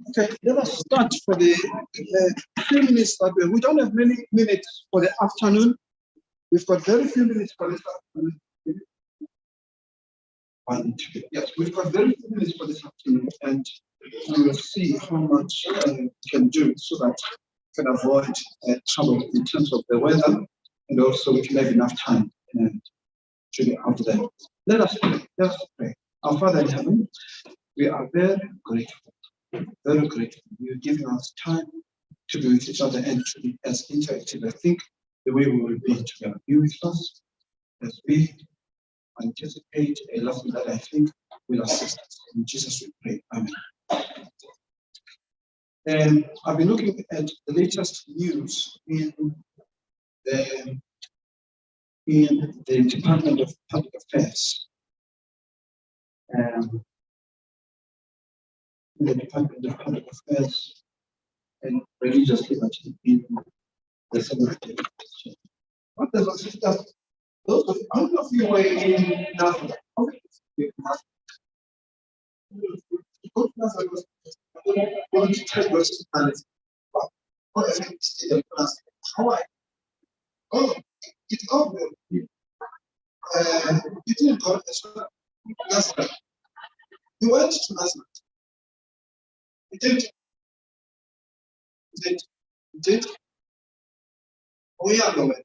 Okay, let us start for the few minutes that we don't have many minutes for the afternoon. We've got very few minutes for this afternoon. Yes, we've got very few minutes for this afternoon, and we will see how much we can do so that we can avoid trouble in terms of the weather, and also we can have enough time to be out there. Let us pray. Let us pray. Our Father in heaven, we are very grateful. Very grateful. You're giving us time to be with each other and to be as interactive. I think the way we will be together. Be with us as we anticipate a lesson that I think will assist us. In Jesus we pray. Amen. And I've been looking at the latest news in the Department of Public Affairs. The Department of Public Affairs and Religious Liberty in the Sabbath. What does it do? Those of how many of you were in Nazareth? How many of you go to Nazareth? Go to Ted West and what is it? How I oh, it's over. You didn't go to Nazareth. You went to Nazareth. You did. You did. We are going.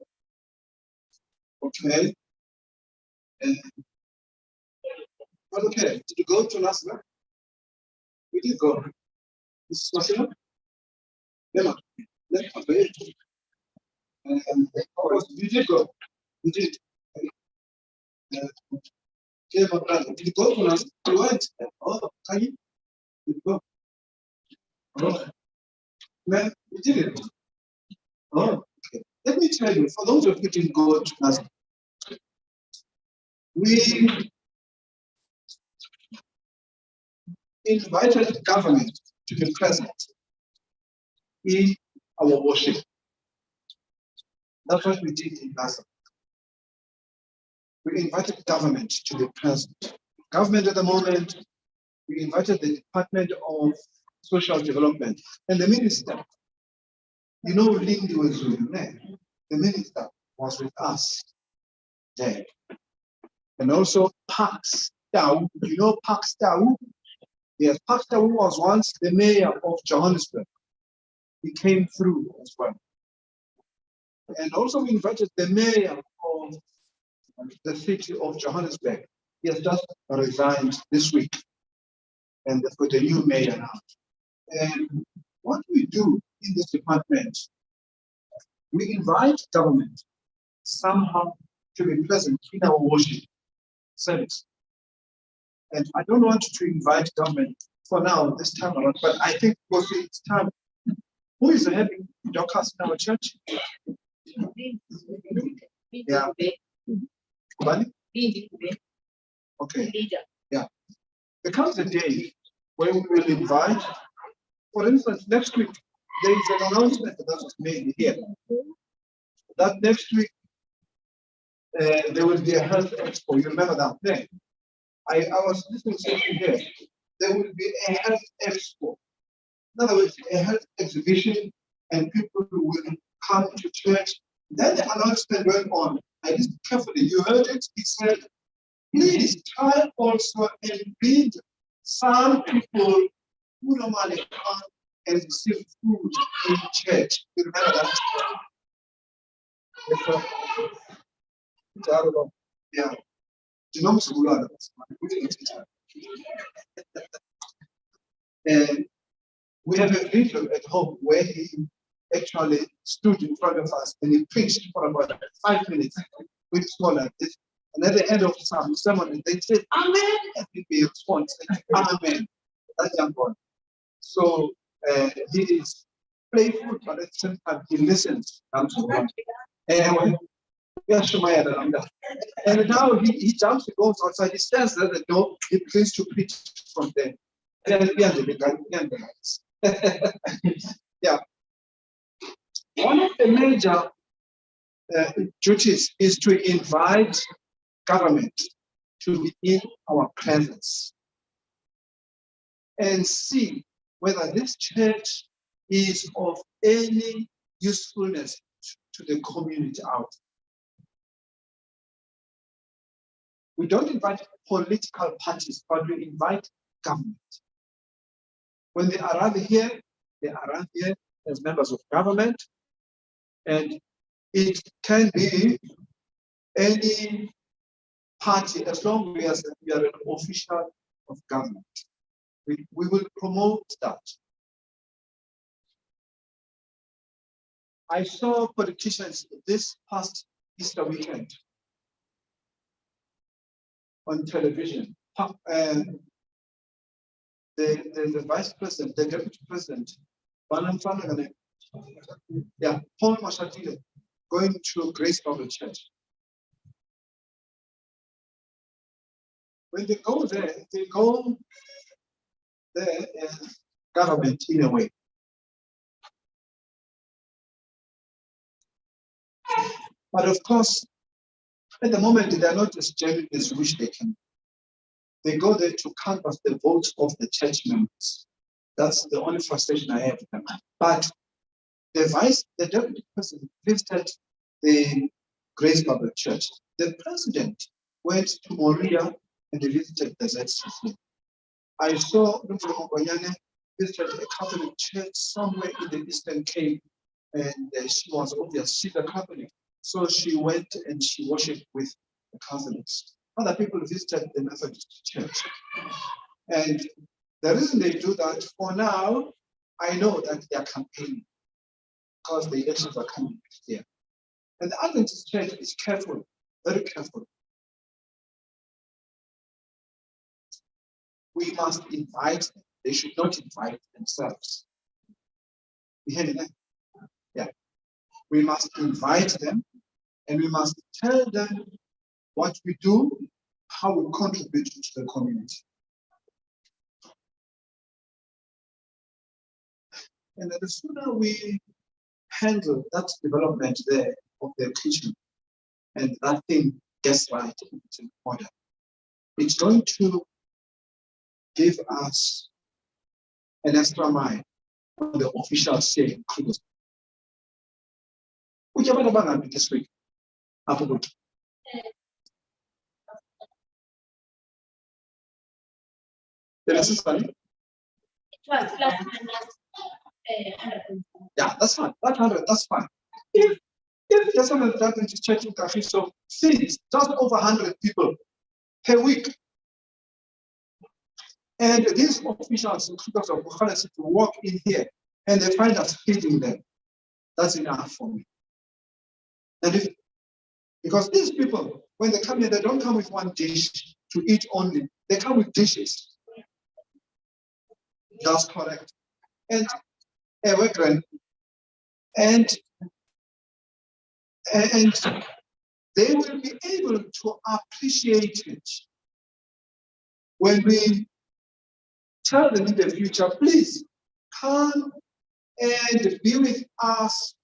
Okay. But okay, did you go to Nazareth? We did go. This is possible? Let's wait. You did go. You did. Okay, my brother, did you go to Nazareth? You went. Oh, can you? Did you go? Oh, man, you did it. Oh, okay. Let me tell you, for those of you who didn't go to Nazareth, we invited the government to be present in our worship. That's what we did in Nazareth. We invited government to be present. Government at the moment, we invited the Department of Social Development and the minister. You know, Lindy was there. The minister was with us there. And also Pax Tau. You know Pax Tau? Yes, Pax Tau was once the mayor of Johannesburg. He came through as well. And also we invited the mayor of the city of Johannesburg. He has just resigned this week. And they've got a new mayor now. And what we do in this department, we invite government somehow to be present in our worship service. And I don't want to invite government for now, this time around, but I think because it's time. Who is having Dorcas in our church? Yeah. Okay. Yeah. There comes a day when we will invite, for instance, next week, there is an announcement that was made here. That next week, there will be a health expo. You remember that thing? I was listening to something here. There will be a health expo. In other words, a health exhibition, and people will come to church. Then the announcement went on. I listened carefully. You heard it? It said, please try also and feed some people who normally come and receive food in church. You remember that? Yeah. And we have a video at home where he actually stood in front of us and he preached for about 5 minutes with small like this. And at the end of some sermon, they said, Amen. And he responds, Amen. That young boy. So he is playful, but at the same time, he listens. And now he jumps, he goes outside, he stands at the door, he begins to preach from there. Yeah. One of the major duties is to invite government to be in our presence and see whether this church is of any usefulness to the community out. We don't invite political parties, but we invite government. When they arrive here as members of government, and it can be any party as long as we are an official of government. We will promote that. I saw politicians this past Easter weekend on television. The vice president, the deputy president, Paul Mashatile, going to Grace Bible Church. When they go there as government in a way. But of course, at the moment, they are not as genuine as wish they can. They go there to canvass the votes of the church members. That's the only frustration I have with them. But the deputy president visited the Grace Bible Church. The president went to Moria and visited the ZCC. I saw Mfumogonyane visited a Catholic church somewhere in the Eastern Cape, and she was obviously a Catholic. So she went and she worshipped with the Catholics. Other people visited the Methodist church. And the reason they do that, for now, I know that they are campaigning because the elections are coming next year. And the Adventist church is careful, very careful. We must invite them. They should not invite themselves. You hear me there? Yeah. We must invite them, and we must tell them what we do, how we contribute to the community. And the sooner we handle that development there of their kitchen, and that thing gets right into order, it's going to give us an extra mile on the official say. Which about this week? It was plus 100. Yeah, that's fine. That 100, that's fine. If there's someone that is church in Kagiso sees just over 100 people per week, and these officials in Kruger of Bukhara City walk in here and they find us feeding them, that's enough for me. And because these people, when they come here, they don't come with one dish to eat only. They come with dishes. That's correct. And they will be able to appreciate it when we tell them in the future, please come and be with us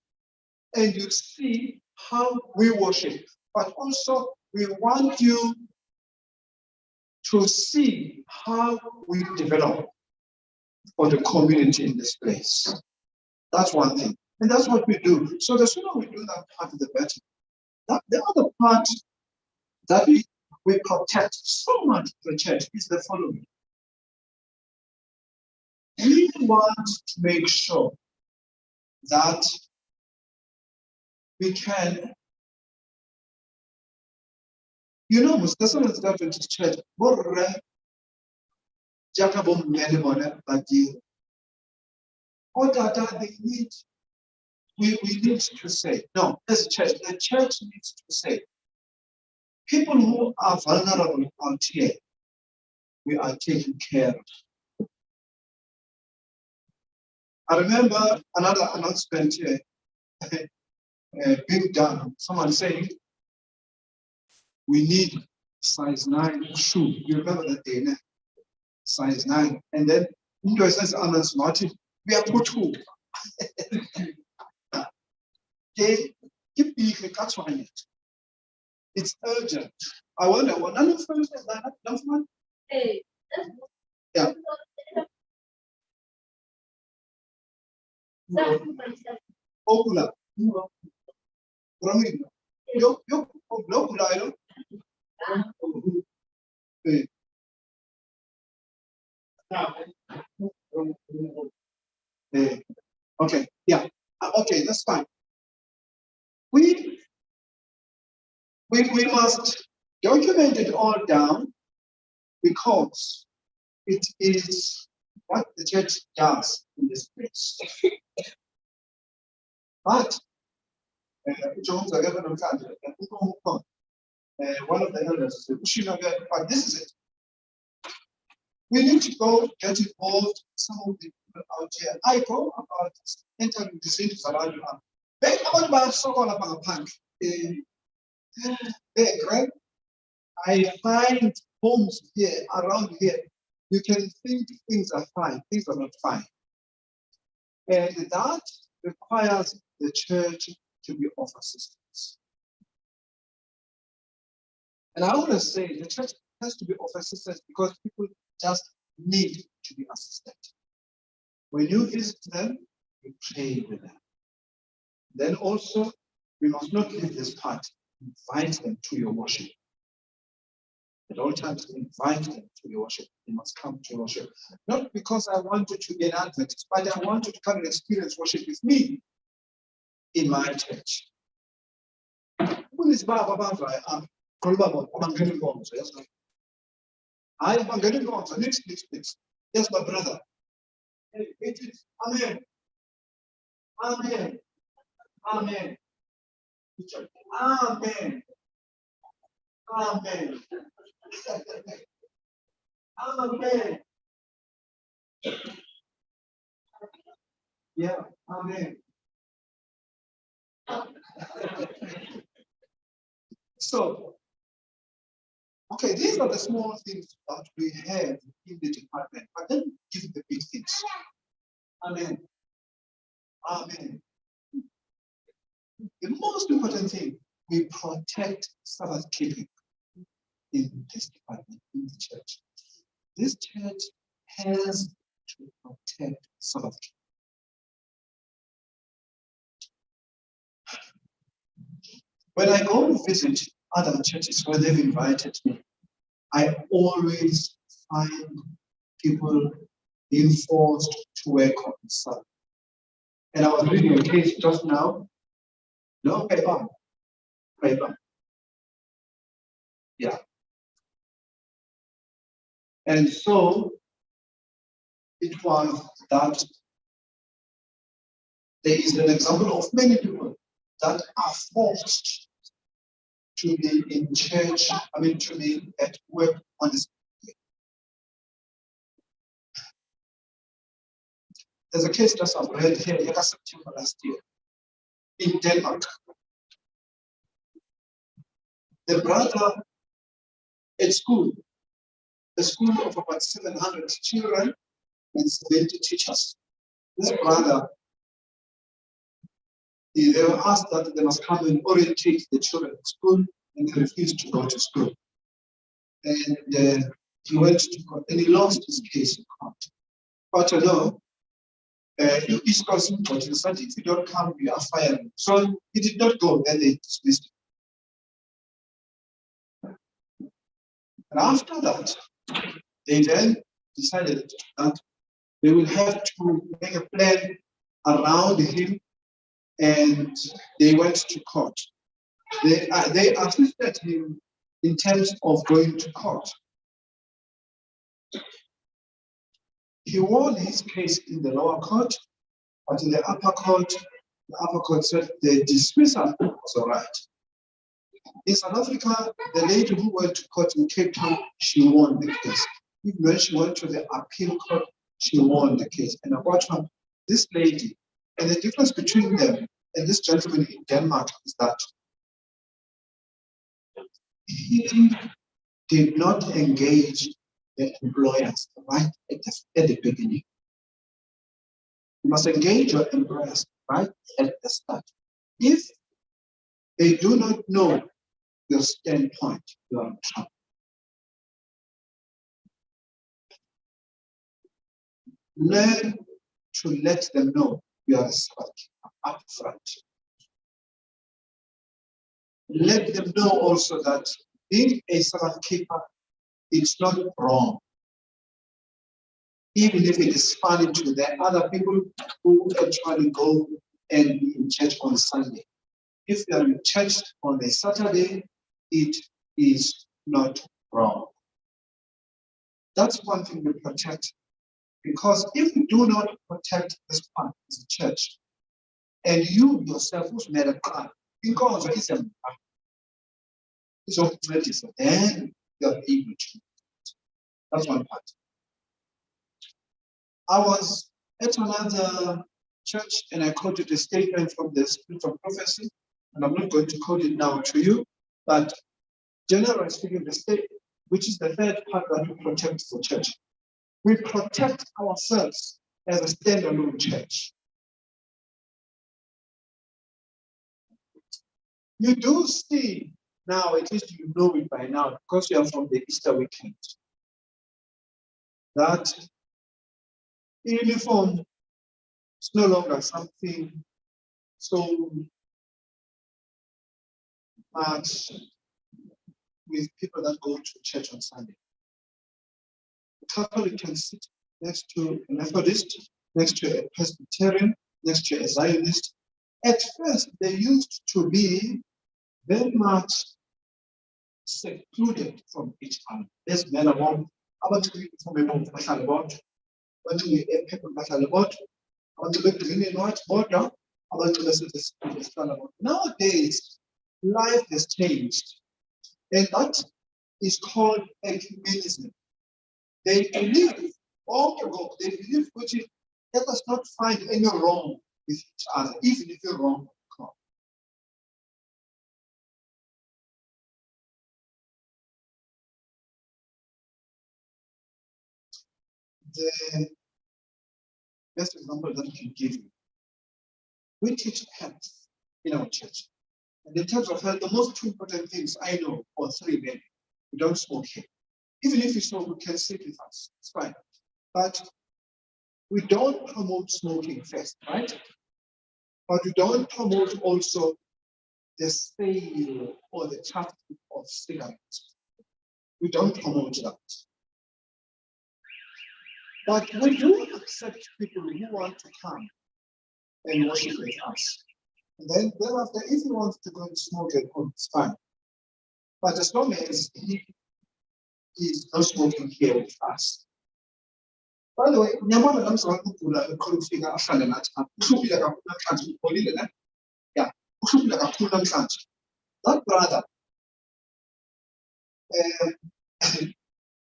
and you see how we worship. But also we want you to see how we develop for the community in this place. That's one thing. And that's what we do. So the sooner we do that part, the better. The other part that we protect so much the church is the following. We want to make sure that we can, the Sabbath Adventist church, they need, we need to say, no, as a church, the church needs to say, people who are vulnerable out here, we are taking care of. I remember another announcement here, being done, someone saying, we need size 9 shoe. You remember that day, né? Size 9. And then, into a sense, announcement, we are put who? It's urgent. I wonder what none of us is that. Yeah. Okula. Ramiro. Yo, Okula, I don't. Okay, yeah. Okay, that's fine. We must document it all down because it is what the church does in this place. But one of the elders said, but this is it. We need to go get involved. Some of the people out here. I go about entering the cities around you. They come about so called about punk. Right? I find homes here, around here. You can think things are fine, things are not fine. And that requires the church to be of assistance. And I want to say the church has to be of assistance because people just need to be assisted. When you visit them, you pray with them. Then also, we must not leave this part. Invite them to your worship. At all times, invite them to your worship. They must come to worship. Not because I want you to be an Adventist, but I want you to come and experience worship with me in my church. Next. Yes, my brother. It is. Amen. Amen. Amen. Amen. Amen. Amen. Yeah, amen. So, okay, these are the small things that we have in the department, but then give the big things. Amen. Amen. The most important thing, we protect Sabbath keeping in this department, in the church. This church has to protect Sabbath keeping. When I go to visit other churches where they've invited me, I always find people being forced to work on Sabbath. And I was reading a case just now. No, paper. Yeah. And so it was that there is an example of many people that are forced to be in church, to be at work on this. There's a case that I've read here in September last year in Denmark. The brother at school, a school of about 700 children and 70 teachers. This brother, they were asked that they must come and orientate the children at school, and they refused to go to school. And he went to court, and he lost his case in court. But East Coast Court said, if you don't come, we are firing. So he did not go, then they dismissed him. And after that, they then decided that they will have to make a plan around him, and they went to court. They assisted him in terms of going to court. He won his case in the lower court, but in the upper court said the dismissal was all right. In South Africa, the lady who went to court in Cape Town, she won the case. Even when she went to the appeal court, she won the case. And about her, this lady, and the difference between them and this gentleman in Denmark is that he did not engage the employers right at the beginning. You must engage your employers right at the start. If they do not know your standpoint, you are in trouble. Learn to let them know You are a Sabbath keeper up front. Let them know also that being a Sabbath keeper, it's not wrong. Even if it is funny to the other people who actually go and be in church on Sunday. If you are in church on a Saturday, it is not wrong. That's one thing we protect. Because if you do not protect this part as a church, and you yourself who's made a plan, because it's a then you're able to. That's one part. I was at another church and I quoted a statement from the Spirit of Prophecy, and I'm not going to quote it now to you, but generally speaking, the state, which is the third part that we protect for church. We protect ourselves as a standalone church. You do see now, at least you know it by now, because you are from the Easter weekend, that uniform is no longer something so much with people that go to church on Sunday. A Catholic can sit next to a Methodist, next to a Presbyterian, next to a Zionist. At first, they used to be very much secluded from each other. There's men among about to be from a month, about to be a people about to be green and white border, about to listen to this. Nowadays, life has changed, and that is called ecumenism. They believe, they believe which is, let us not find any wrong with each other, even if you're wrong. The best example that I can give you, we teach health in our church. And in terms of health, the most two important things I know are three men. We don't smoke here. Even if you smoke, you can sit with us. It's fine. But we don't promote smoking first, right? But we don't promote also the sale or the trafficking of cigarettes. We don't promote that. But we do accept people who want to come and worship with us. And then thereafter, if he wants to go and smoke at home, it's fine. But as long as he is not smoking here with us. By the way, that brother,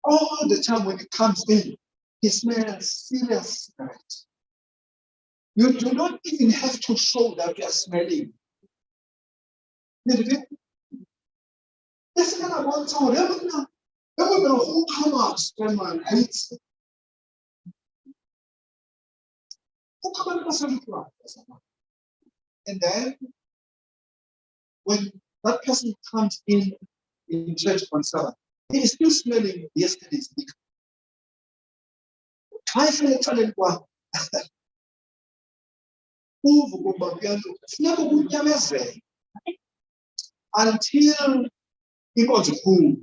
all the time when he comes in, he smells serious cigarettes. You do not even have to show that you are smelling. This kind of one time, everyone who come out, man, hates. Who come out, and then when that person comes in church on Sabbath, he is still smelling yesterday's liquor. I feel telling one. Until he got cool.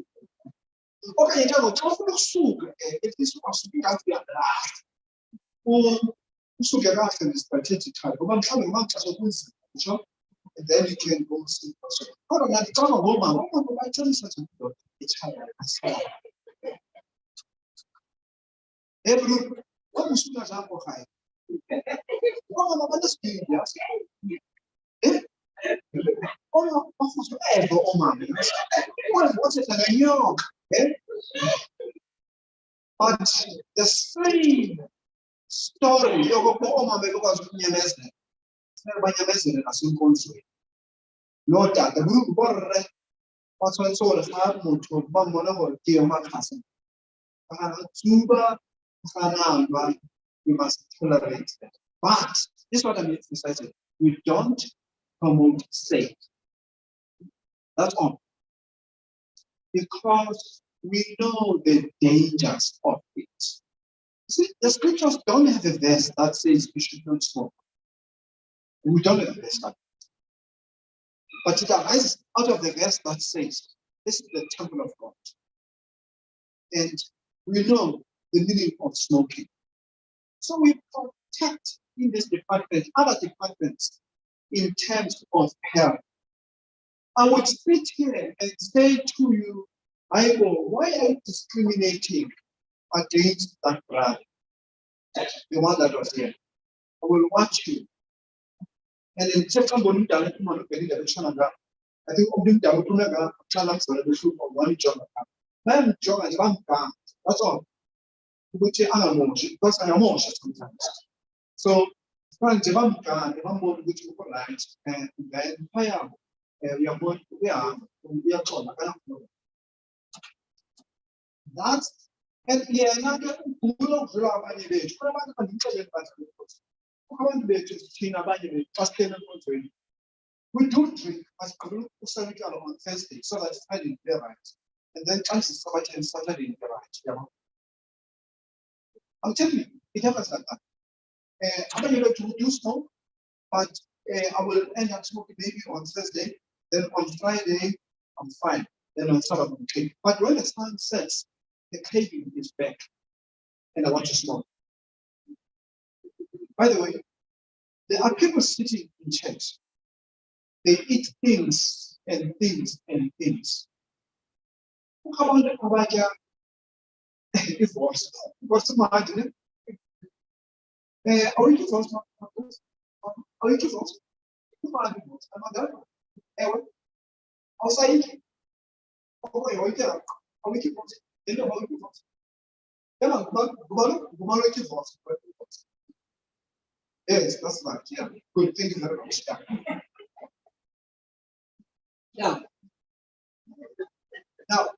Okay, you know, talk about sugar. If this was to be out there last, or sugar after this particular time, but I'm coming back to the and then you can go see. Hold on, I don't know, woman. I tell you something. It's hard. Every what was you have for high? Oh, what is it? Oh, ever, oh, mommy. What is a New York? But the same story, you go, oh, mommy, because you're messing. It's never by your messing as you go through. Not that the group border. What's one sort of happened to a bum or dear my cousin? Tuba, we must tolerate that. But this is what I'm emphasizing. We don't promote sake. That's all. Because we know the dangers of it. See, the scriptures don't have a verse that says we should not smoke. We don't understand. But it arises out of the verse that says, this is the temple of God. And we know the meaning of smoking. So we protect in this department, other departments, in terms of health. I would sit here and say to you, Michael, why are you discriminating against that brother? The one that was here. I will watch you. And in second one, I think one job. Man, job as one car. That's all. Which I am emotional because I am emotional sometimes. So, which and then we are going told. That's and yeah, another we do drink as a group on Thursday so that it's Friday in the right. And then chances Sabbath and Saturday in the right. Yeah. I'm telling you, it happens like that. I'm not able to do smoke, but I will end up smoking maybe on Thursday. Then on Friday, I'm fine. Then on Sabbath, I'm okay. But when the sun sets, the craving is back, and I want to smoke. By the way, there are people sitting in church. They eat things and things and things. Come on, divorce. What's the margin? Are we divorced? Are we divorced? I'm not done. I'll say, oh, are we divorced? You know, are we divorced? Yes, that's right. Yeah, good. Thank you very much. Yeah. Now,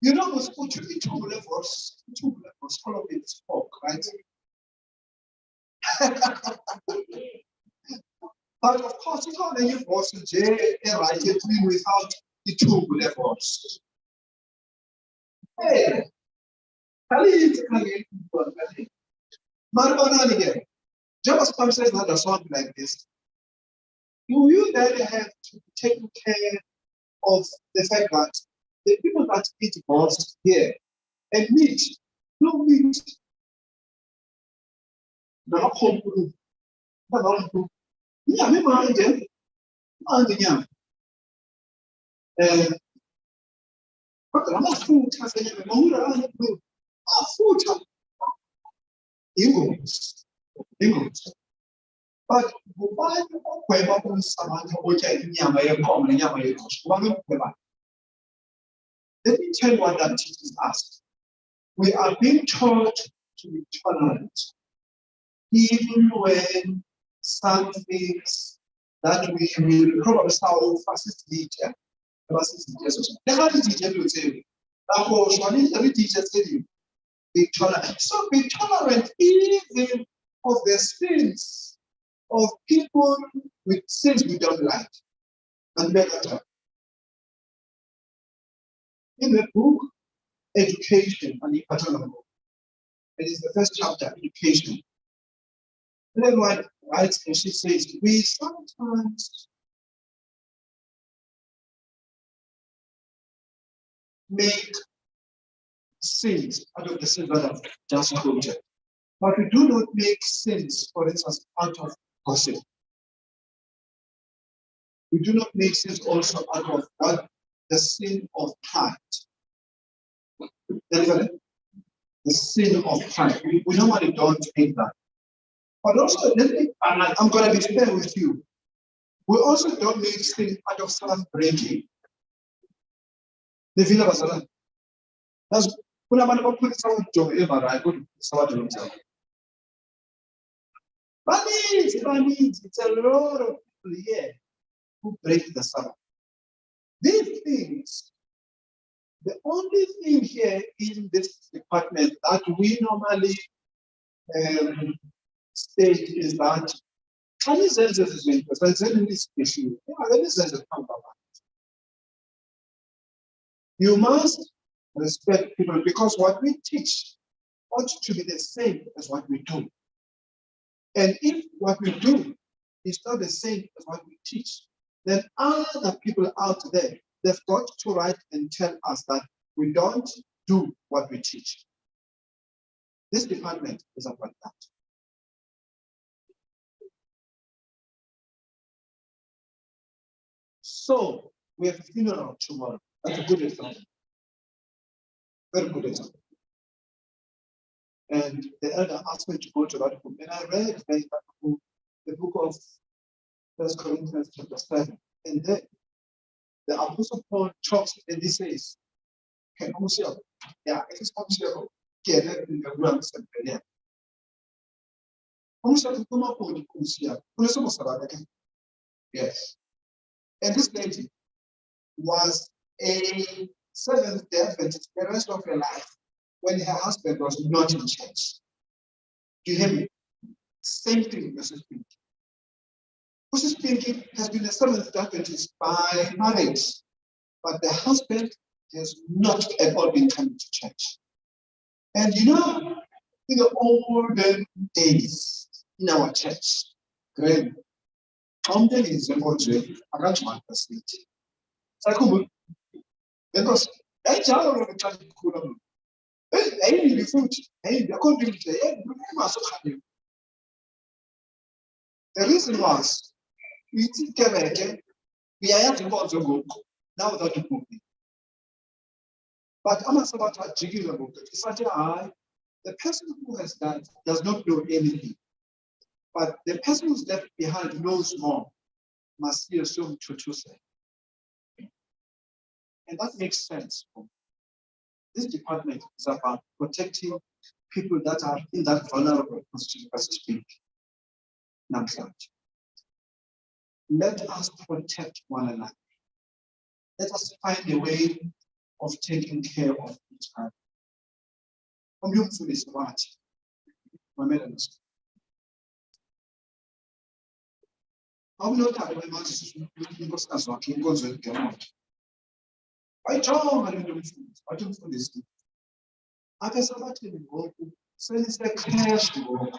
you know, was put to be two levels, all of it spoke, right? But of course, you can't leave was right without the two levels. Hey, JavaScript says that or something like this. Do you then have to take care of the fact that the people that eat balls here and meat, no meat, not home food, not food. Yeah, we mind them. But I'm not food has a food. English. But why on someone which I let me tell you what that teaches us. We are being taught to be tolerant, even when some things that we will probably solve fastest teacher. The teacher will say, every teacher says you be tolerant. So be tolerant even of the sins of people with sins we don't like. And better. In the book, Education and the Pattern, it is the first chapter, Education. Then one writes and she says, we sometimes make sins out of the sins that I've just quoted. But we do not make sins, for instance, out of gossip. We do not make sins also out of that, the sin of pride. The sin of pride. We normally don't take that. But also, I'm going to be fair with you. We also don't make sin out of someone breaking. The villa was a that's when I'm going to put someone to ever I go to someone to himself. But it's a lot of people here who break the Sabbath. These things, the only thing here in this department that we normally state is that you must respect people because what we teach ought to be the same as what we do. And if what we do is not the same as what we teach, then other people out there, they've got to write and tell us that we don't do what we teach. This department is about that. So we have a funeral tomorrow. That's a good example. Very good example. And the elder asked me to go to that book, and I read the book of 1 Corinthians chapter 7. And then the Apostle Paul talks and he says, "Can you see? Yeah, it is possible. Can you yes. And this lady was a Seventh-day Adventist the rest of her life when her husband was not in church. Do you hear me? Same thing, Mrs. Pinky. Mrs. Pinky has been a Seventh-day Adventist by marriage, but the husband has not at all been coming to church. And you know, in the olden days in our church, great. Something is about to arrangement facility. Because I tell you, the reason was we didn't we are at the now without the movie. But I'm not about to jiggle about it. It's such the person who has died does not know anything. But the person who's left behind knows more, must be assumed to say. And that makes sense. This department is about protecting people that are in that vulnerable position, as to speak. Next slide. Let us protect one another. Let us find a way of taking care of each other. I'm looking for this part. I'm not having my master's because as well, he goes with the amount. I don't for this. I guess I'm not even going to send the cash to work.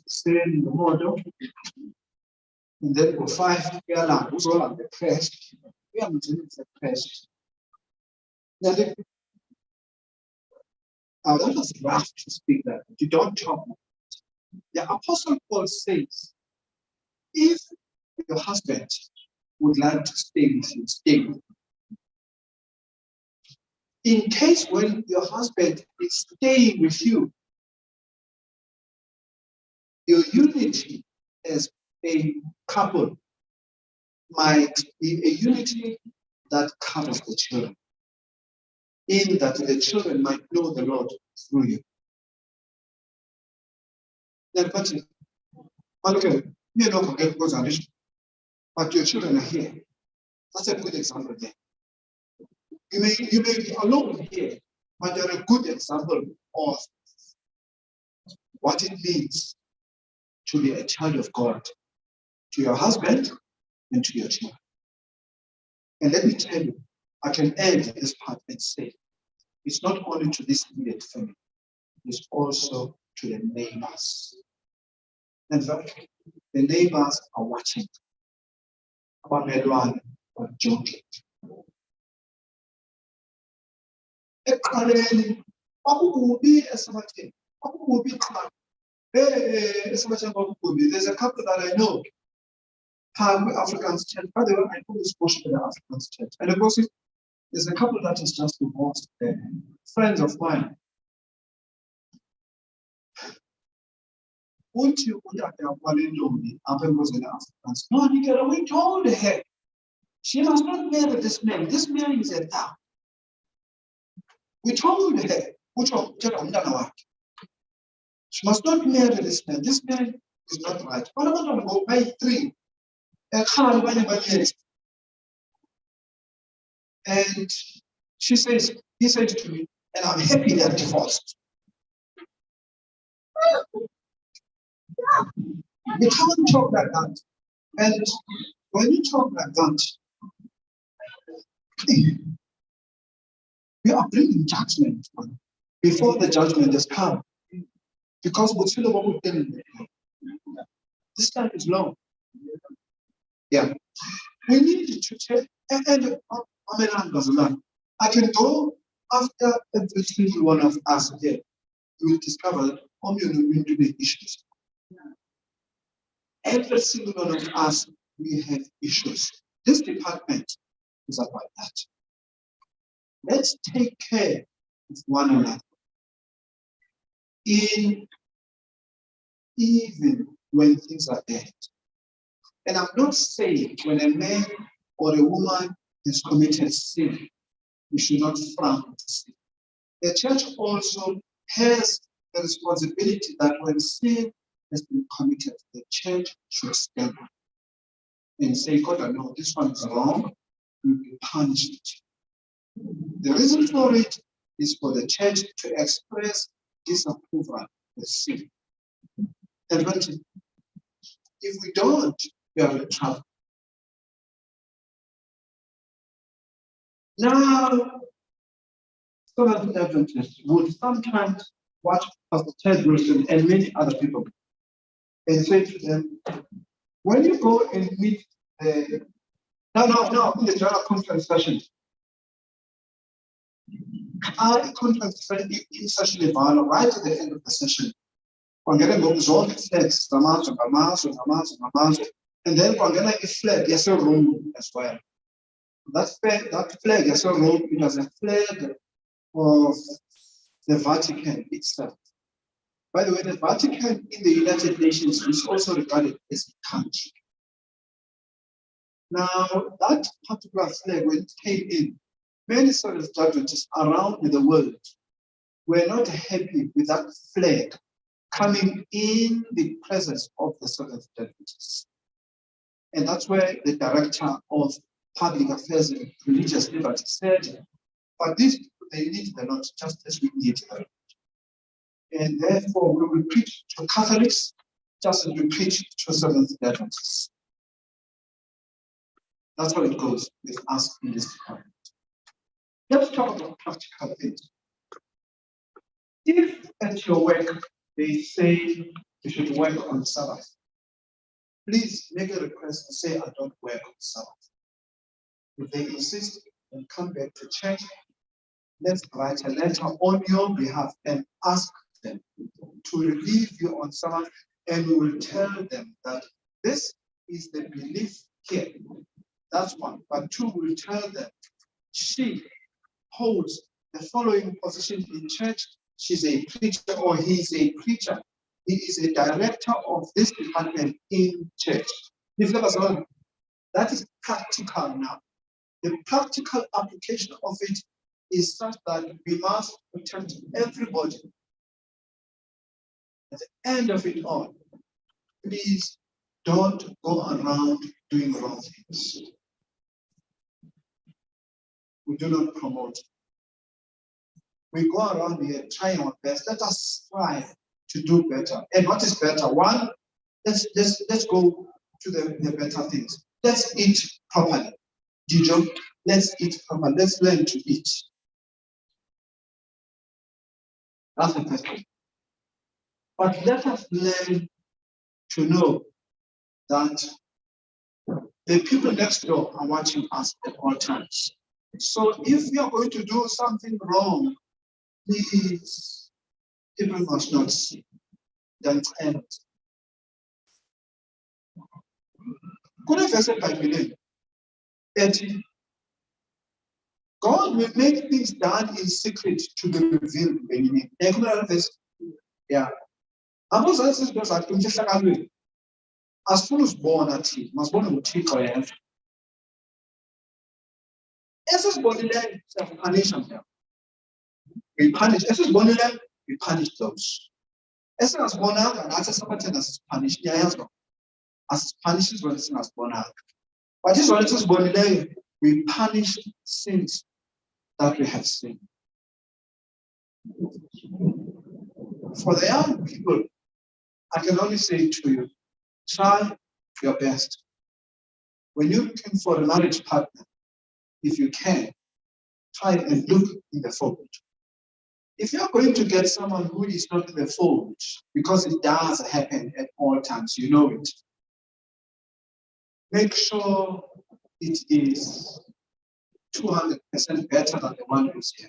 Stay in the model. And then for 5 years, who's all on the crash? We are doing the crash. Now, that was rough to speak that. You don't talk. The Apostle Paul says, if your husband would like to stay with you, stay with you. In case when your husband is staying with you, your unity as a couple might be a unity that covers the children, in that the children might know the Lord through you. But your children are here. That's a good example there. You may be alone here, but you're a good example of what it means to be a child of God, to your husband and to your children. And let me tell you, I can end this part and say, it's not only to this immediate family, it's also to the neighbors. In fact, the neighbors are watching. Or joking. There's a couple that I know, Africans church. By the way, I call this portion of the Africans church. And of course, there's a couple that is just divorced, friends of mine. Won't you put up your Palindoni after was in Africans? No, we told her she must not marry this man. This man is a thou. We told her, she must not marry this man. This man is not right. What about on go by 3? And she says, he said to me, and I'm happy they're divorced. We can't talk like that. And when you talk like that, we are bringing judgment before the judgment has come. Because this time is long. Yeah. We need to take, and I can go after every single one of us here. You will discover that the issues. Every single one of us, we have issues. This department is about that. Let's take care of one another. Even when things are bad. And I'm not saying when a man or a woman has committed sin, we should not frown at sin. The church also has the responsibility that when sin has been committed, the church should stand up and say, God, I know this one is wrong, we will punish it. The reason for it is for the church to express disapproval of sin. And if we don't, we are in trouble. Now, Sabbath Adventists would sometimes watch Pastor Ted Wilson and many other people and say to them, when you go and meet the in the general conference session, conference session right at the end of the session. Kwangena ngokuzonke flags ngamazwe, and then kwangena flag yase-Rome as well. That flag yase-Rome, it was a flag of the Vatican itself. By the way, the Vatican in the United Nations is also regarded as a country. Now, that particular flag, when it came in, many Sabbath Adventists around the world were not happy with that flag coming in the presence of the Sabbath Adventists. And that's where the director of public affairs and religious liberty said, but these people, they need the Lord just as we need the Lord. And therefore, we will preach to Catholics just as we preach to Seventh Adventists. That's how it goes with us in this department. Let's talk about practical things. If at your work they say you should work on Sabbath, please make a request and say, I don't work on Sabbath. If they insist and come back to church, let's write a letter on your behalf and ask them to relieve you on Sabbath, and we will tell them that this is the belief here. That's one. But two, we will tell them she holds the following position in church. She's a preacher or he's a preacher. He is a director of this department in church. That is practical now. The practical application of it is such that we must protect everybody. At the end of it all, please don't go around doing wrong things. We do not promote. We go around here trying our best. Let us strive to do better. And what is better? One, let's go to the better things. Let's eat properly. Dijo, let's eat properly. Let's learn to eat. That's the first thing. But let us learn to know that the people next door are watching us at all times. So if we are going to do something wrong, please, people must not see. That's end. God will make things done in secret to be revealed when you need. Yeah. As soon as born at him, must born with Thixo yena. Esisibonile punish them. We punish. Esisibonile, we punish those. Esingasibonanga nathi sabathena sipunish nyayazo. As punishes when singasibonanga. But this one esisibonileyo, we punish sins that we have seen. For the young people, I can only say to you, try your best. When you're looking for a marriage partner, if you can, try and look in the forward. if you're going to get someone who is not in the fold, because it does happen at all times, you know it, make sure it is 200% better than the one who's here.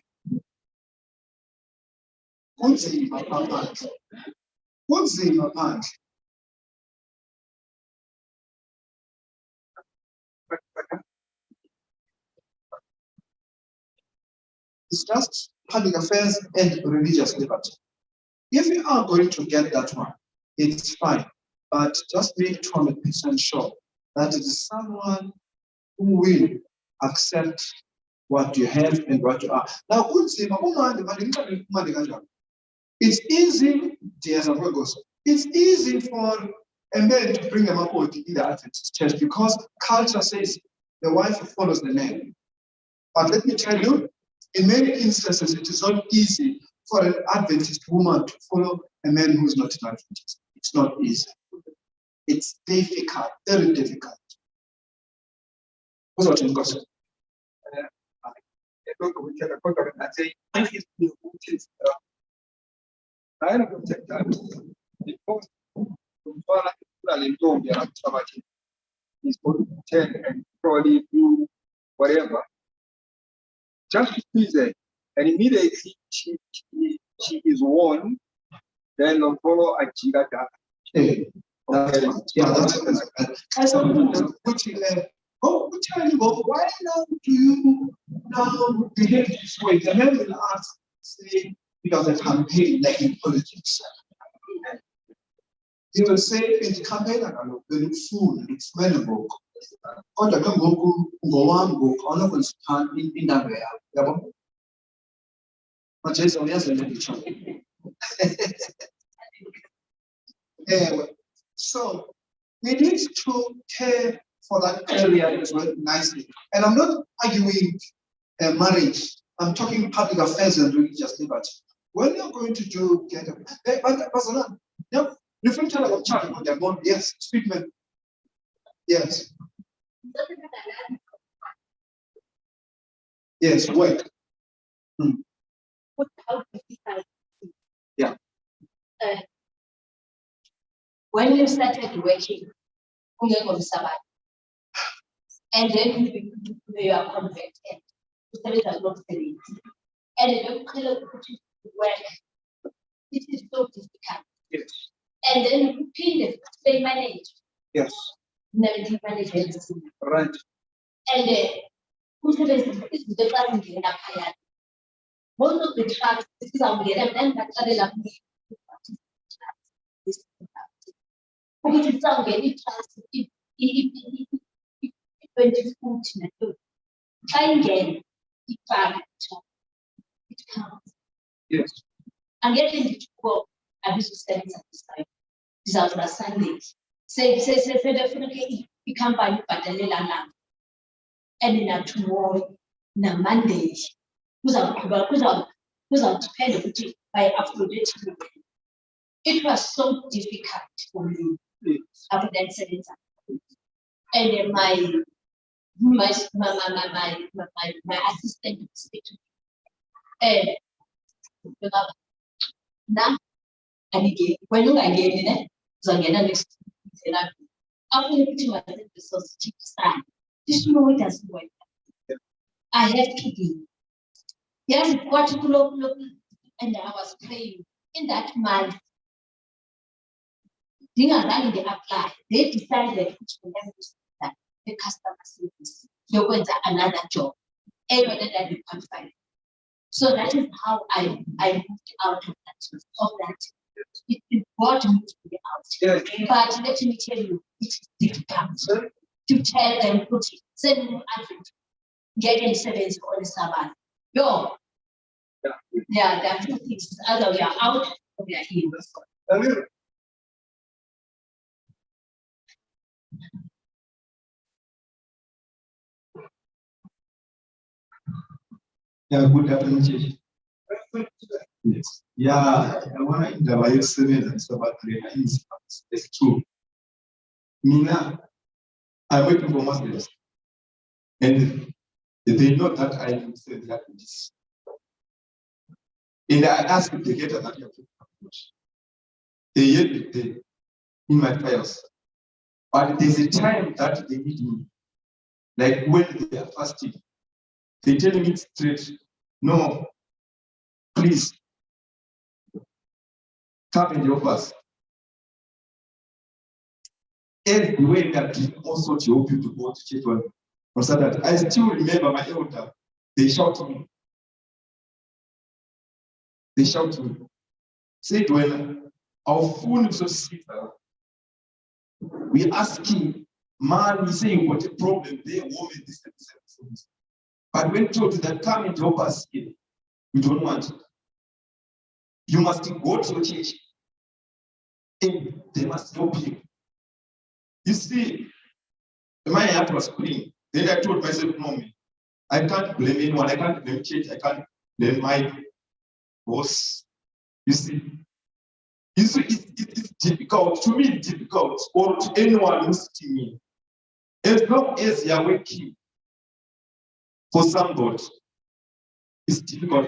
Kunzima phandle. Kunzima phandle. It's just public affairs and religious liberty. If you are going to get that one, it's fine. But just make 200% sure that it is someone who will accept what you have and what you are. Now, it's easy, it's easy for a man to bring a mapoti in the Adventist church because culture says the wife follows the man. But let me tell you, in many instances, it is not easy for an Adventist woman to follow a man who is not an Adventist. It's not easy. It's difficult, very difficult. What's what in gospel? He's going to pretend and probably do whatever. Just to please her. And immediately she is warned, then no follow a giga. Why now do you now behave this way? The man will ask, say, because a campaign like in politics. He will say, in the campaign, I'm very full, it's very book. Kodwa ke ngoku ngowami ngoku awunokuziphatha indaba yakho, yabo? Majesu uyazenza nditsho. So we need to care for that area as well nicely. And I'm not arguing marriage. I'm talking public affairs and religious liberty. When you're going to do get a you tell about child about their bond, yes, treatment. Yes. Yes, work. Yeah. When you started working, on Sabbath, and then you are converted, and you put it to work, it is so difficult. Yes. And then you pin they manage. Yes. Never manage everything. Right. And who says is the person getting up higher? Most of the tracks, this is our get and that's a love me. Because it's our getting trust if 2014. Try again, it counts. Yes. I'm getting it to go. I used to spend at this time. These are the Sundays. Say, definitely you can't buy it, but the little lamb. And then tomorrow, na Monday, who's out dependent by Aphrodite. It was so difficult for me. After that, saying and then my assistant speak to me. And now. And again, when you again, so again, next after you put myself the society stand, this know it doesn't work. I have to be. Yes, particular and I was paying in that month. They apply. They decided that the customer service, you're going to another job. Everyone that you can find. So that is how I moved out of that. It brought me to be out. Yeah. But let me tell you, it's difficult to tell them, put it, send them advent, getting sevens on the Sabbath. Yo. Yeah, there are two things. Either we are out or we are in. Yeah, good afternoon. Yes. Yeah, I want to interview 7 and Sabbath instance. It's true. Mina, I wait for Muslims. And they know that I am saying that this. And I asked the gator that you have to approach. They yet in my prayers. But there's a time that they need me. Like when they are fasting, they tell me straight, no, please, come and help us. Every way that also to help you to go to church on Saturday. I still remember my elder, they shout me. They shout me. Say, well, our phone is so sick. We asking, man, we say what a problem, they woman, this and this. But when told that come and help us here, we don't want it. You must go to church and they must help you. You see, my heart was clean. Then I told myself, no, I can't blame anyone, I can't blame church, I can't blame my boss. You see, it's difficult, to me it's difficult, or to anyone who's sitting me. As long as you are working for somebody, it's difficult.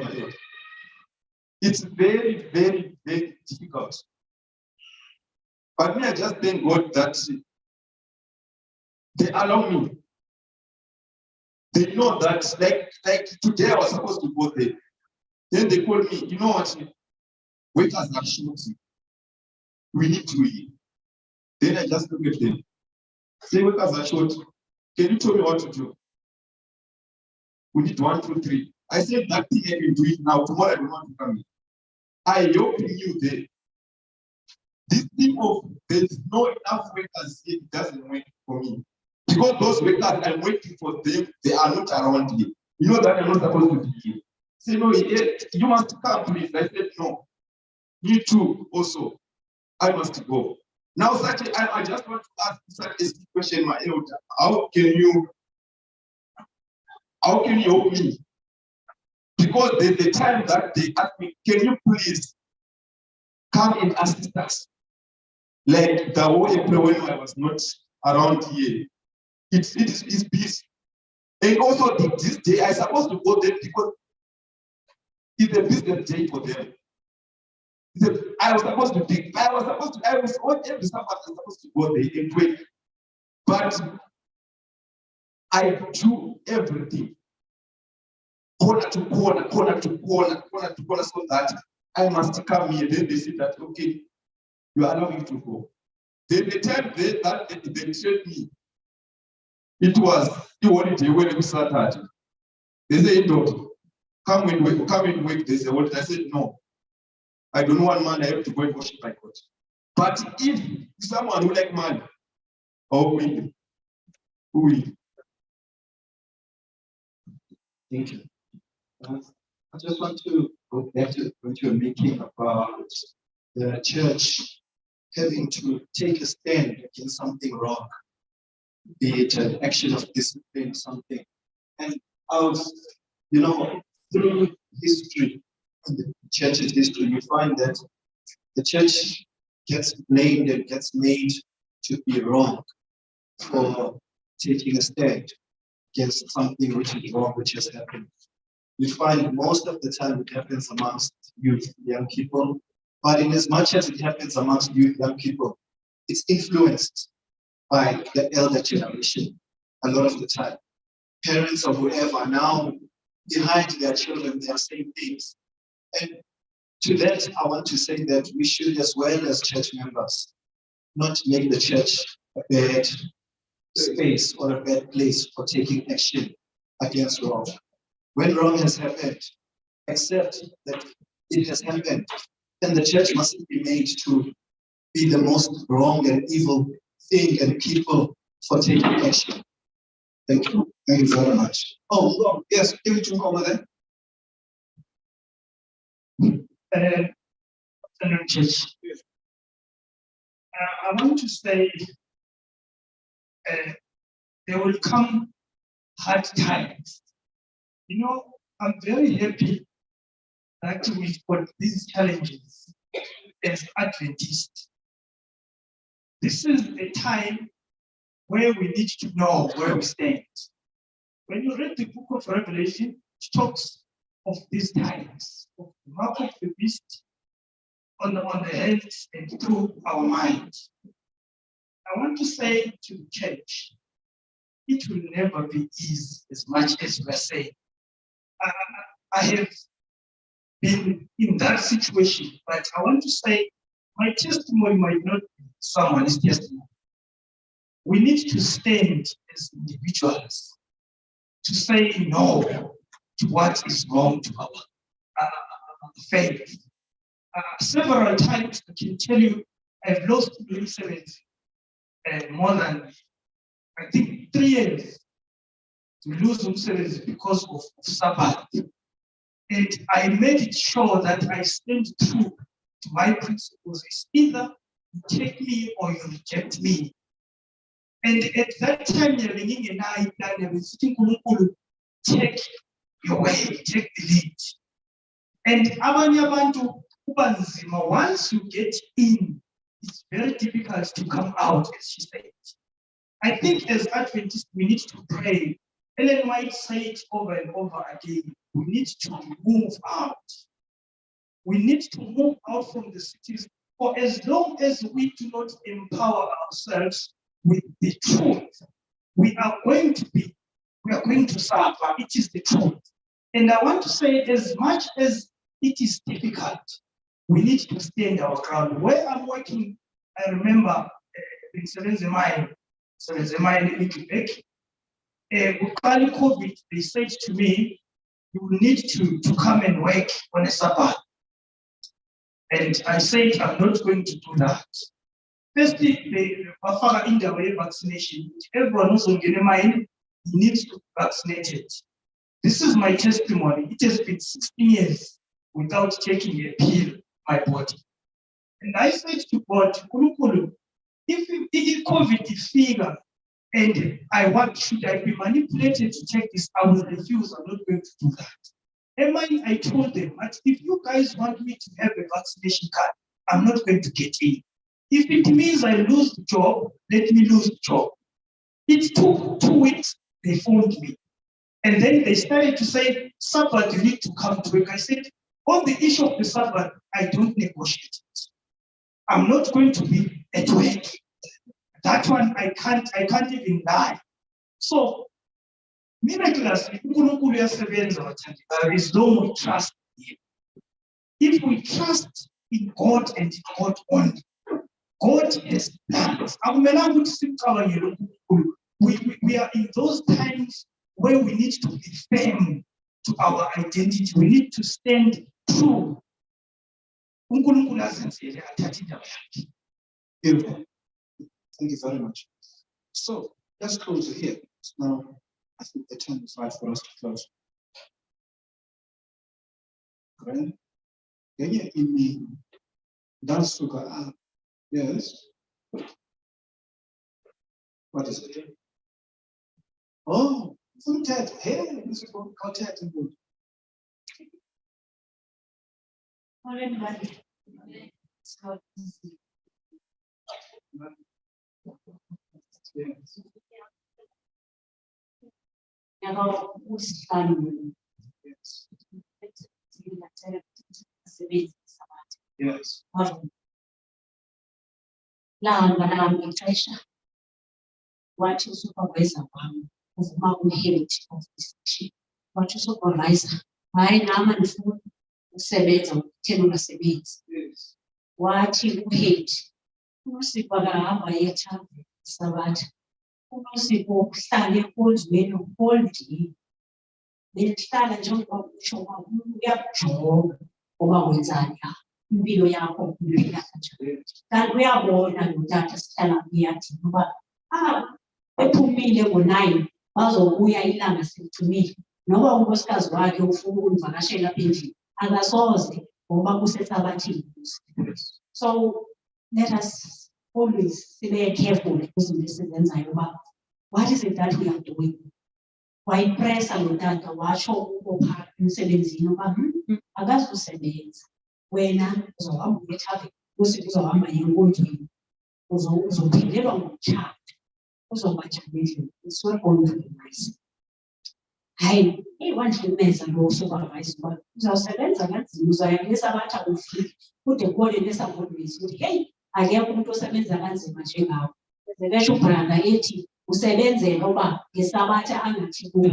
It's very, very, very difficult. But me, I just thank God that they allow me. They know that, like today I was supposed to go there. Then they called me, you know what? Workers are shooting. We need to eat. Then I just look at them. Say, workers are short. Can you tell me what to do? We need 1, 2, 3. I said that thing I can do it now. Tomorrow I don't want to come in. I hope you there. This thing of there's no enough workers here, it doesn't work for me. Because those workers I'm waiting for them, they are not around here. You know that I'm not supposed to be here. Say, no, you must come, please. I said, no. Me too, also. I must go. Now, I just want to ask such a question, my elder. How can you help me? Because there's the time that they ask me, can you please come and assist us? Like the whole April when I was not around here. It's busy. And also this day I supposed to go there because it's a business day for them. I was supposed to take, I was on every Sabbath I was supposed to go there and wait. But I do everything. Corner to corner, so that I must come here. Then they say that, okay, you are allowing to go. Then the time they trained me, it was the holiday when we started. They say, don't come and work. They say, what? I said, no. I don't want money, I have to go and worship my God. But if someone who like money, who will? Thank you. I just want to go back to what you're making about the church having to take a stand against something wrong, be it an action of discipline or something. And through history, the church's history, you find that the church gets blamed and gets made to be wrong for taking a stand against something which is wrong, which has happened. You find most of the time it happens amongst youth, young people, but in as much as it happens amongst youth, young people, it's influenced by the elder generation a lot of the time. Parents or whoever are now behind their children, they are saying things. And to that, I want to say that we should, as well as church members, not make the church a bad space or a bad place for taking action against wrong. When wrong has happened, accept that it has happened, then the church mustn't be made to be the most wrong and evil thing and people for taking action. Thank you. Thank you very much. Oh, yes, give it to me over there. Church. I want to say there will come hard times. I'm very happy that we've got these challenges as Adventists. This is a time where we need to know where we stand. When you read the book of Revelation, it talks of these times, of the mark of the beast on the hands and through our mind. I want to say to the church, it will never be easy as much as we're saying. I have been in that situation, but I want to say my testimony might not be someone's testimony. We need to stand as individuals to say no to what is wrong to our faith. Several times, I can tell you, I've lost more than, I think, 3 years to lose umsebenzi because of Sabbath. And I made it sure that I stand true to my principles. It's either you take me or you reject me. And at that time, take your way, take the lead. And abanye abantu kuba nzima, once you get in, it's very difficult to come out, as she said. I think as Adventists, we need to pray. Ellen White said it over and over again. We need to move out. We need to move out from the cities. For as long as we do not empower ourselves with the truth, we are going to suffer. It is the truth. And I want to say, as much as it is difficult, we need to stand our ground. Where I'm working, I remember in Sebenzemai in Quebec, with COVID, they said to me, you need to come and work on a Sabbath. And I said, I'm not going to do that. Firstly, the Bafara in the way vaccination, everyone who's on mind needs to be vaccinated. This is my testimony. It has been 16 years without taking a pill in my body. And I said to God, if COVID is figure, and should I be manipulated to take this? I will refuse. I'm not going to do that. I told them that if you guys want me to have a vaccination card, I'm not going to get in. If it means I lose the job, let me lose the job. It took 2 weeks, they phoned me. And then they started to say, Sabbath, you need to come to work. I said, on the issue of the Sabbath, I don't negotiate it. I'm not going to be at work. That one, I can't even lie. So, miraculously, as long we trust Him. If we trust in God and in God only, God has plans. We are in those times where we need to be firm to our identity. We need to stand true. Beautiful. Thank you very much. So let's close here. Now, I think the time is right for us to close. Right? Yes. What is it? Oh, contact. Hey, this is called contact and good. Yes. Yes. Wathi usupervisor wami uvuma uhead of this team. Wathi usupervisor, hayi nama ndifuna ukusebenza ukuthena ungasebenzi. Yes. Wathi uhead, uNosipho akahamba yethaveni Sabatha. uNosipho uhlala enkonzweni whole day. Belihlala njengoba kusho umuntu uyakujonga ngoba wenzani la. Impilo yakho uphila kanjani. Kanti uyabona notata sihlala kuyathi ngoba ephumile ngo-9 bazobuya ilanga selicimile noba unkosikazi wakhe ufuna ukuvakashela apha endlini akasoze ngoba kusesabathini. So let us always be careful kwizinto esizenzayo uba what is it that we are doing. Wayipresa notata watsho ukopha emsebenzini uba akazusebenza wena uzohamba uyethaveni uzohamba yenkonzweni uzophindelwa ngomtshata. It's not going to be nice. hayi wandihlukumeza lo supervisor uba uzawusebenza kanzima uzawuya nesabatha ufike kude kubone nesabonisi ukuthi heyi akekho umuntu osebenza kanzima njengawo ezebesho ubranda ethi usebenzela uba ngesabatha angathi kuwo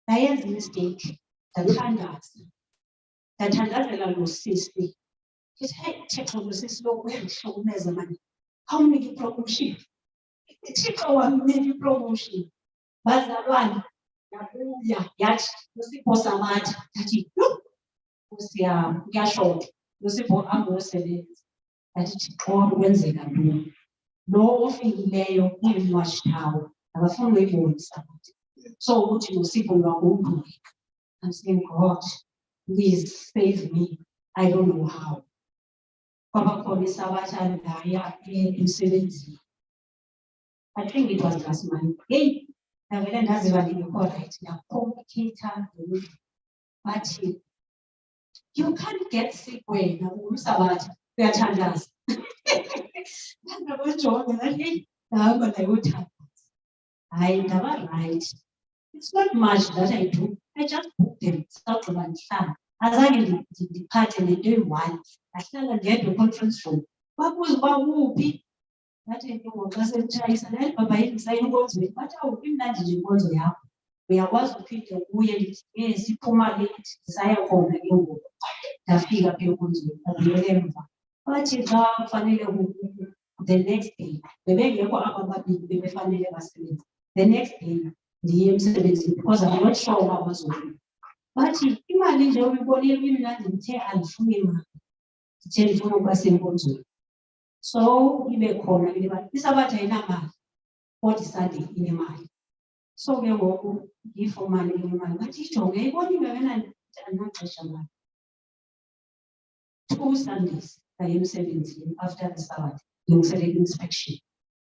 ndayenza imisteyikhi ndathandazela lo sisi ndithi heyi Thixo lo sisi lo uyandihlukumeza mani awunike ipromotion Thixo wamnika ipromotion bazalwane yabuya yathi uSipho Samatha yathi Nkosi yami kuyashota uSipho angosebenza yathi Thixo kwenzeka ntoni lo ofikileyo kwi-watchtower akafuni uyibona Samatha so ukuthi noSipho lwakungquleka I'm saying God please save me I don't know how kwaba khona isabatha ndaya emsebenzini I think it was last month hey ndavele ndaziva ndingekho right ndakompyutha but you can't get sick wena umsabatha uyathandaza ndabajonga ndathi ndahamba ndayothandaza hayi ndaba right it's not much that I do I just book them sawugqiba ndihlala azange ndiphathe nento eyi-one ndahlala ndedwa conference room babuza uba uphi ngathi xa selitshayisa naye baba yindisayini enkonzweni bathi awu imnandi nje inkonzo yakho uyakwazi uphinde kuye ndithi siphuma lethi ndisaya khona ke ngoku ndafika phe enkonzweni ndabuyele emva bathi xa kufanele the next day bebengekho aba babili bebefanele basebenza the next day ndiye emsebenzini because I'm not sure uba bazobuya bathi imali nje uyibonile imnandi ndithe andifuni imali ndithe ndifuna ukuba senkonzweni so ibe khona isabatha ayinamali kodwa iSunday inemali so ke ngoku ndiyifumane imali bathi ijonge yayibona ingakanani andinaxesha mali 2 Sundays ndaye emsebenzini after the Sabbath ndilungiselela inspection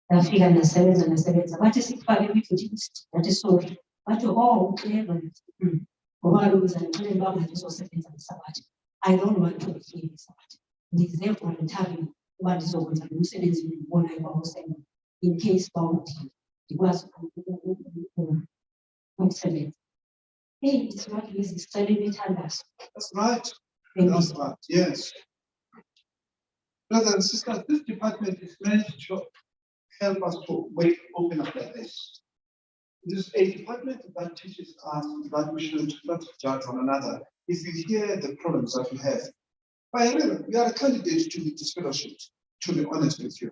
ndafika ndasebenza bathi sikufake kwi-duty ndathi sorry bathi uclever ngoba kaloku uzandixelela uba mandizosebenza ngesabatha I don't want to be here ngesabatha ndize voluntarily uba ndizokwenza lo msebenzi ndibonayo uba usebenza in case bawudinga ndikwazi ukusebenza hey it's not easy sicela imithandazo That's right. That's right. Yes. Brothers and sisters, this department is meant to help us to open up like this. It is a department that teaches us that we should not judge one another. If you hear the problems that you have, by the way, you are a candidate to be disfellowshipped, to be honest with you.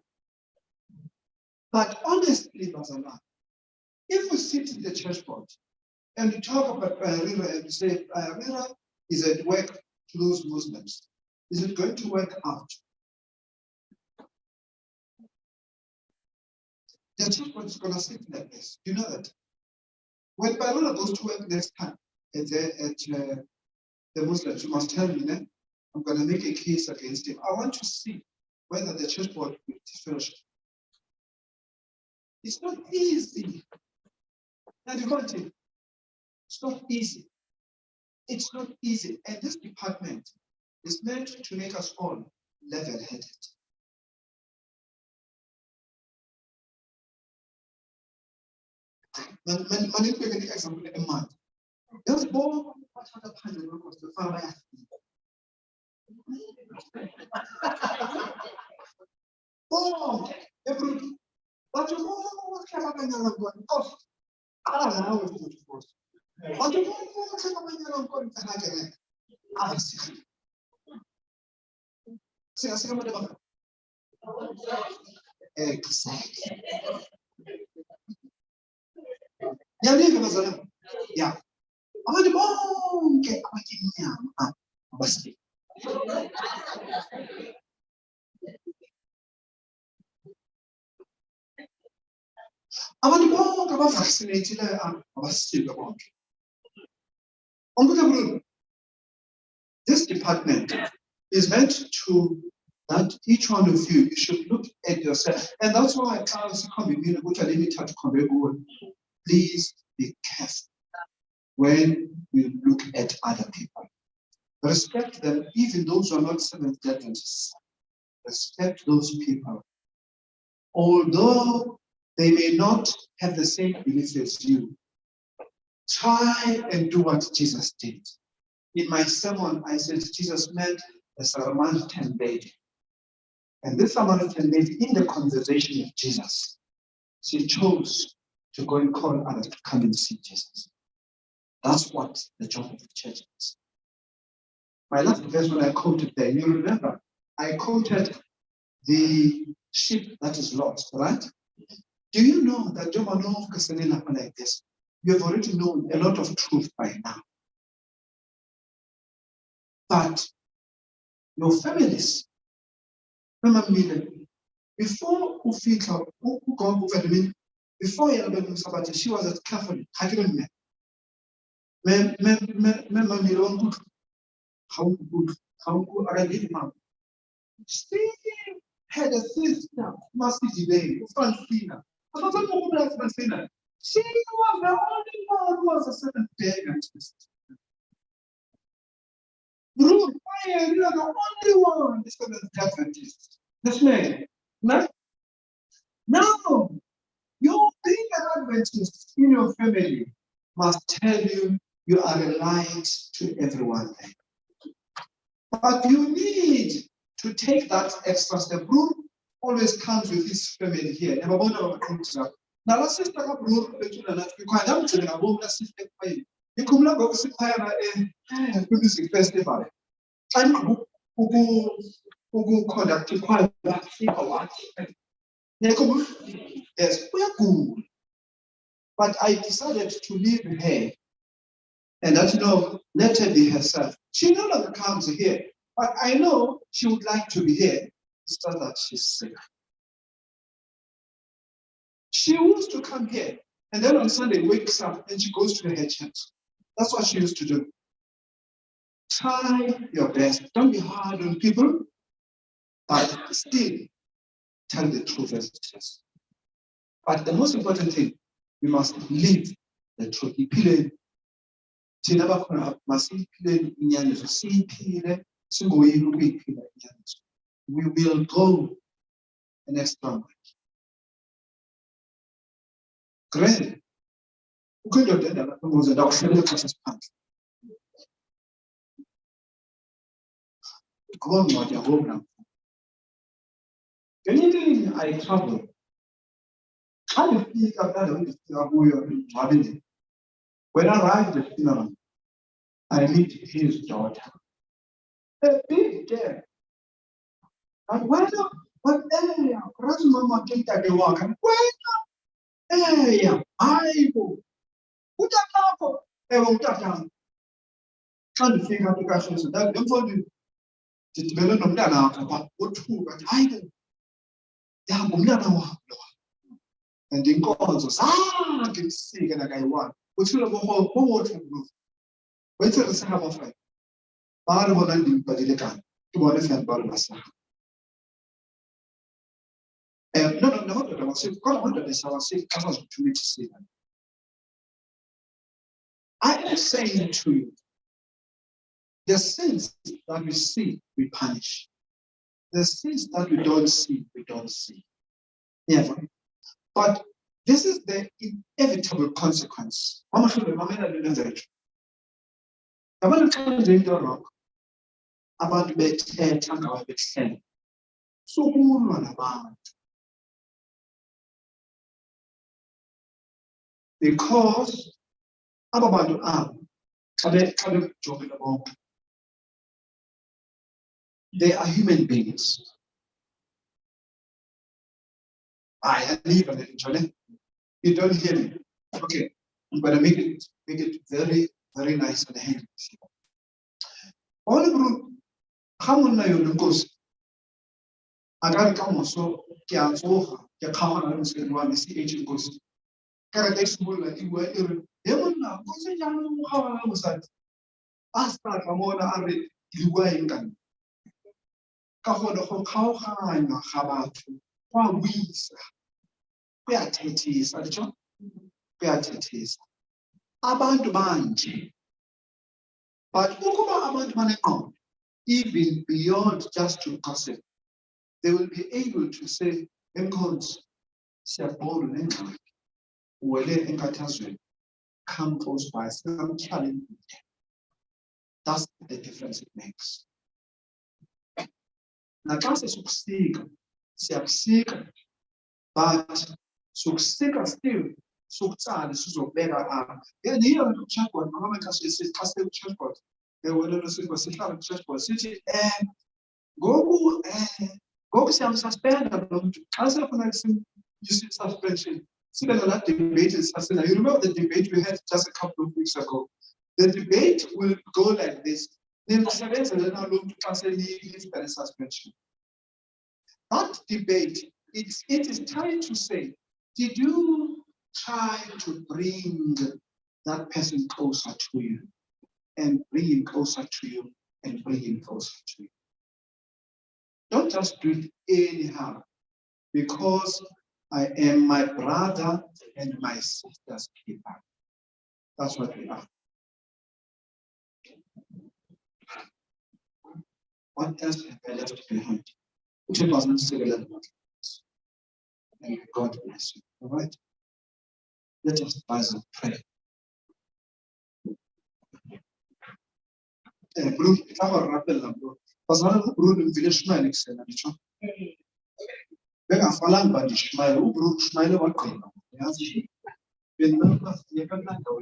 But honestly, Bazana, if we sit in the church board and we talk about Bayarira and we say Bayarira is at work to those Muslims, is it going to work out? The church board is going to sit in that place. You know that. When Bayarira goes to work next time at the Muslims, you must tell me, I'm going to make a case against him. I want to see whether the church board will disfellowship. It's not easy. It's not easy. It's not easy. And this department is meant to make us all level-headed. Man if we can example a man. There's more what other panel was the father. Oh, every but you know what kind of going off. I don't know what to force. But you know what kind of going to happen. I see. See, I see what about exactly. Yeah, yeah. Abantu bonke abayinyama abasiki. Abantu bonke abavaccinated abasiki bonke. This department is meant to that each one of you should look at yourself, and that's why I tell you, please be careful when you look at other people. Respect them, even those who are not Seventh-day Adventists. Respect those people. Although they may not have the same beliefs as you, Try and do what Jesus did. In my sermon, I said Jesus met a Samaritan lady. And this Samaritan lady, in the conversation with Jesus, she chose to go and call others to come and see Jesus. That's what the job of the church is. My last verse when I quoted there, you remember, I quoted the sheep that is lost, right? Do you know that like this? You have already known a lot of truth by now. But your families, before Ufika, before Sabbath, she was at Catholic. I didn't know. How good are you, mom? She had a sister, Mercy Day, Francina. She was the only one who was a Seventh-day Adventist. Ruth, you are the only one who is a Seventh-day Adventist. This man, no? No. You being an Adventist in your family must tell you you are a light to everyone there. But you need to take that extra step. Ruth always comes with his family here. Never wonder about the now, let's just talk about Ruth. Because I'm telling you, I'm sister. You come up with a festival. I'm who conduct yes, we are good. But I decided to leave her and that, let her be herself. She no longer comes here, but I know she would like to be here. It's not that she's sick. She used to come here, and then on Sunday wakes up and she goes to her church. That's what she used to do. Try your best. Don't be hard on people, but still tell the truth as it is. But the most important thing, we must live the truth. We will go an extra mile. Great. Anything I travel, when I arrive at the funeral, I meet his daughter. A big day. And when area, Mama take that they walk, and when area, I go. Put that up, and trying to figure out the questions that don't for you. To develop them down about what who, but I do. They have and then calls I can see that I want. Which will have a whole water roof. Wait till the Sahaba fight. Barbo landing, but they can't. To one of them, Barbasa. No, I was saying, God, I was saying, I was to me to see them. I am saying to you, the sins that we see, we punish. The sins that we don't see, we don't see. Never. But this is the inevitable consequence. Mama should be Mama that. I want to tell you the rock about better tongue about extend. So who run about? Because about the arm, they are human beings. I leave a little. You don't hear me. Okay. I'm gonna make it very, very nice on the hand. All the group, come on now, you go. I gotta come also, can so come on and say one is agent goes. Characters will like you were even now, because I don't know how I was at. Ask that Ramona and you were in Gan. Kaho the whole cow hang about one weeks. Pay attention, Sergeant. Pay attention. About Banji. But about money out, even beyond just to gossip, they will be able to say, "Encourage, Siapolo, Encourage, Wale, Encourage." come close by, some challenge. That's the difference it makes. Naxa sukusika, siyabusika, but sukusika still, sukutsali sizobeka apha. And here on the chatbot, noma xa sixhase ku-chatbot, wena nosipho sihlala ku-chatbot sithi ngoku siyamsuspenda lo muntu xa sefuna suspension sibe nalaa debate esisasinayo. You remember the debate we had just a couple of weeks ago? The debate will go like this. Suspension. That debate, it is trying to say, did you try to bring that person closer to you and bring him closer to you and bring him closer to you? Don't just do it anyhow, because I am my brother and my sister's keeper. That's what we are. What else have I left behind? 2007. And God bless you. All right? Let us rise and pray. Bruno, estava rapelando, bro. Passaram o Bruno em Vila Ismael, que se não Venga, falando de Ismael, o Bruno Ismael vai cair. É assim. Bem, não é verdade, não é?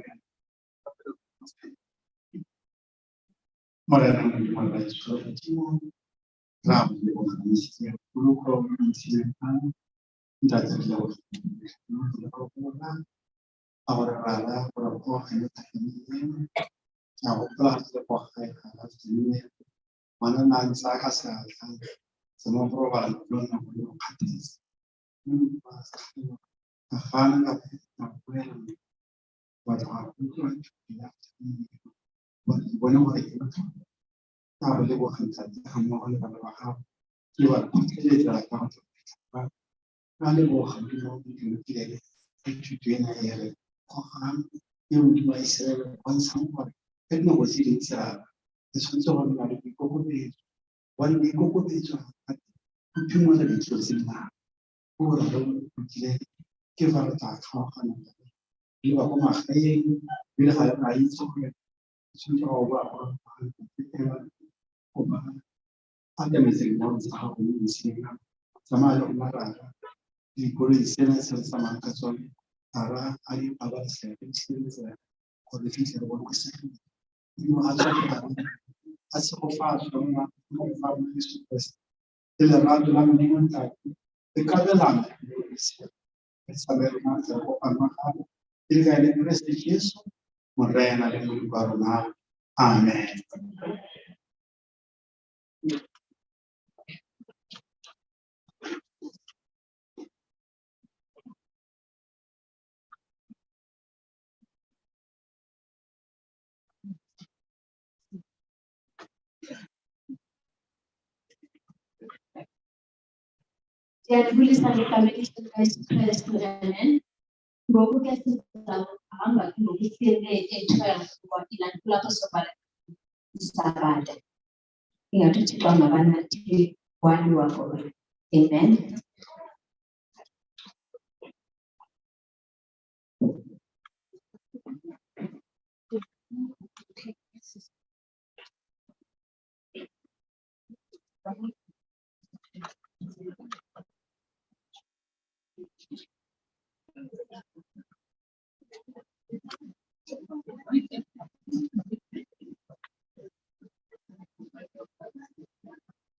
Morena, não é isso. Ram, eu vou dizer, o lucro me ensina, já te deu. Agora, para o correio, now, the book I have to one man Sakasa, some of our parties. A fan of when what are going to be after whenever I now they will hunt at the Hamon of how you are completely account of Rally will hunt you today. If you do in a year, you would myself on someone. And no was it this was all about the Coco Beach. 1 week Coco Beach, 2 months was in that. Or give out that how you are my saying, we'll have rights of it. So, over other missing ones how we see them. Some of Mara, the police, and some Ankason, Ara, I about 7 skills or the future of what we say. You are as so far from my family's request. Till around the London time, the Catalan is American or Amahar, the guy in investigation, Morena and Barona. Amen. Siyadlulisa ngegameni likaYesu Kristu, amen. Ngoku ke sizahamba ngokusile e-12 ngoba kulapho sobhala isabata. Ingathi uThixo angabanathi wani wakho. Amen.